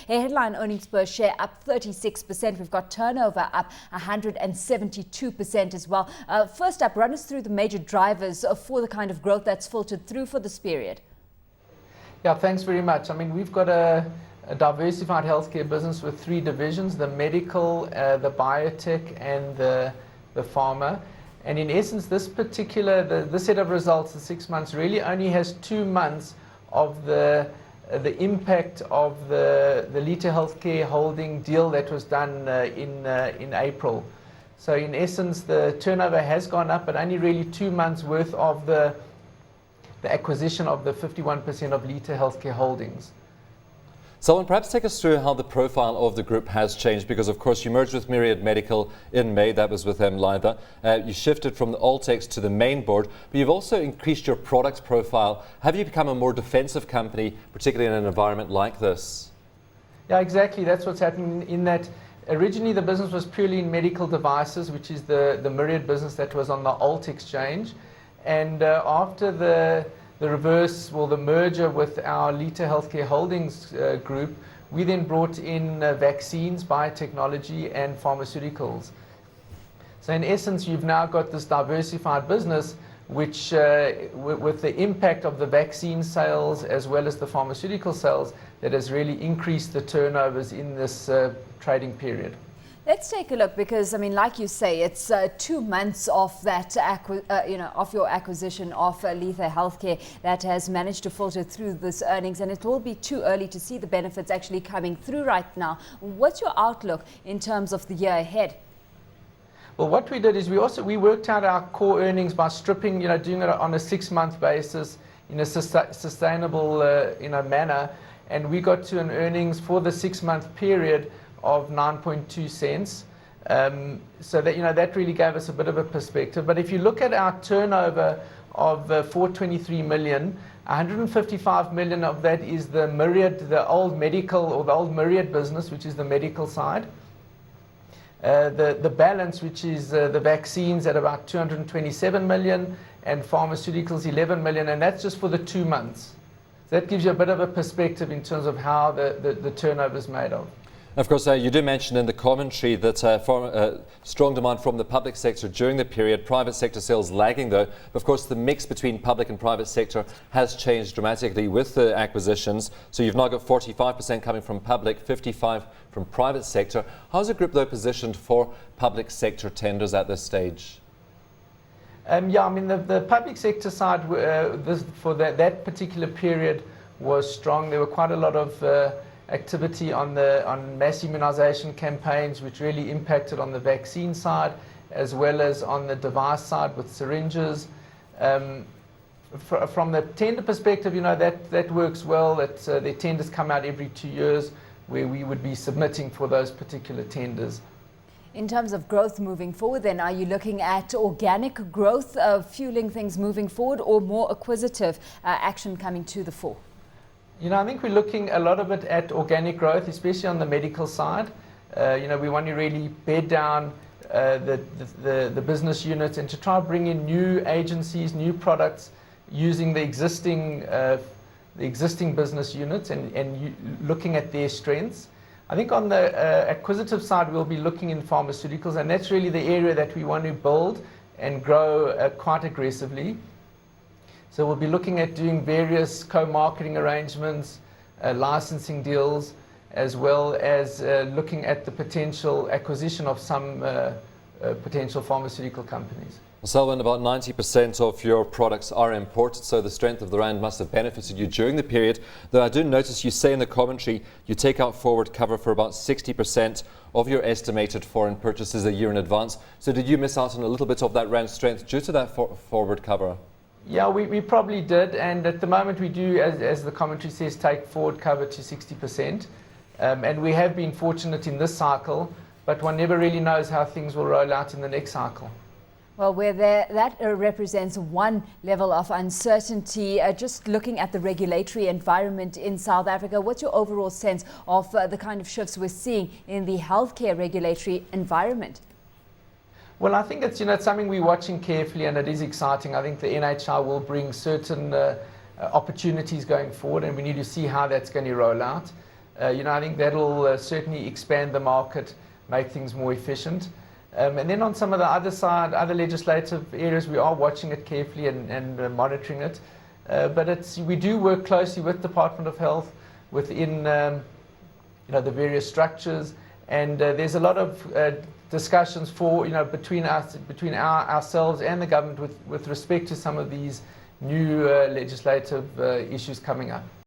Headline earnings per share up 36%. We've got turnover up 172% as well. First up, run us through the major drivers for the kind of growth that's filtered through for this period. Yeah, thanks very much. I mean, we've got a diversified healthcare business with three divisions: the medical, the biotech, and the pharma. And in essence, this set of results, the 6 months, really only has 2 months of the impact of the Litha Healthcare holding deal that was done in April. So in essence, the turnover has gone up, but only really 2 months worth of the acquisition of the 51% of Litha Healthcare holdings. Selwyn, perhaps take us through how the profile of the group has changed, because of course you merged with Myriad Medical in May. That was with Litha. You shifted from the Altex to the main board, but you've also increased your product profile. Have you become a more defensive company, particularly in an environment like this? Yeah, exactly. That's what's happening, in that originally the business was purely in medical devices, which is the Myriad business that was on the Alt exchange. And after the merger with our Litha Healthcare Holdings group, we then brought in vaccines, biotechnology, and pharmaceuticals. So in essence, you've now got this diversified business, which with the impact of the vaccine sales as well as the pharmaceutical sales, that has really increased the turnovers in this trading period. Let's take a look, because I mean, like you say, it's 2 months of that, of your acquisition of Litha Healthcare that has managed to filter through this earnings, and it will be too early to see the benefits actually coming through right now. What's your outlook in terms of the year ahead? Well, what we did is we worked out our core earnings by stripping, doing it on a 6-month basis in a sustainable, manner, and we got to an earnings for the 6-month period of 9.2 cents. So that, that really gave us a bit of a perspective. But if you look at our turnover of 423 million, 155 million of that is the Myriad, the old medical, or the old Myriad business, which is the medical side. The balance, which is the vaccines, at about 227 million, and pharmaceuticals 11 million, and that's just for the 2 months. So that gives you a bit of a perspective in terms of how the turnover is made of. Of course, you do mention in the commentary that strong demand from the public sector during the period, private sector sales lagging though. Of course, the mix between public and private sector has changed dramatically with the acquisitions. So you've now got 45% coming from public, 55% from private sector. How's the group though positioned for public sector tenders at this stage? Yeah, I mean, the public sector side for that particular period was strong. There were quite a lot of activity on mass immunization campaigns, which really impacted on the vaccine side as well as on the device side with syringes. From the tender perspective, that works well. The tenders come out every 2 years, where we would be submitting for those particular tenders. In terms of growth moving forward, then, are you looking at organic growth fueling things moving forward, or more acquisitive action coming to the fore? I think we're looking a lot of it at organic growth, especially on the medical side. We want to really bed down the business units and to try to bring in new agencies, new products, using the existing business units and looking at their strengths. I think on the acquisitive side, we'll be looking in pharmaceuticals, and that's really the area that we want to build and grow quite aggressively. So we'll be looking at doing various co-marketing arrangements, licensing deals, as well as looking at the potential acquisition of some potential pharmaceutical companies. Selwyn, about 90% of your products are imported, so the strength of the rand must have benefited you during the period. Though I do notice you say in the commentary you take out forward cover for about 60% of your estimated foreign purchases a year in advance. So did you miss out on a little bit of that rand strength due to that forward cover? Yeah, we probably did, and at the moment we do, as the commentary says, take forward cover to 60%. And we have been fortunate in this cycle, but one never really knows how things will roll out in the next cycle. Well, that represents one level of uncertainty. Just looking at the regulatory environment in South Africa, what's your overall sense of the kind of shifts we're seeing in the healthcare regulatory environment? Well, I think it's something we're watching carefully, and it is exciting. I think the NHI will bring certain opportunities going forward, and we need to see how that's going to roll out. I think that'll certainly expand the market, make things more efficient. And then on some of the other legislative areas, we are watching it carefully and monitoring it. But we do work closely with Department of Health within the various structures, and there's a lot of discussions between ourselves and the government with respect to some of these new legislative issues coming up.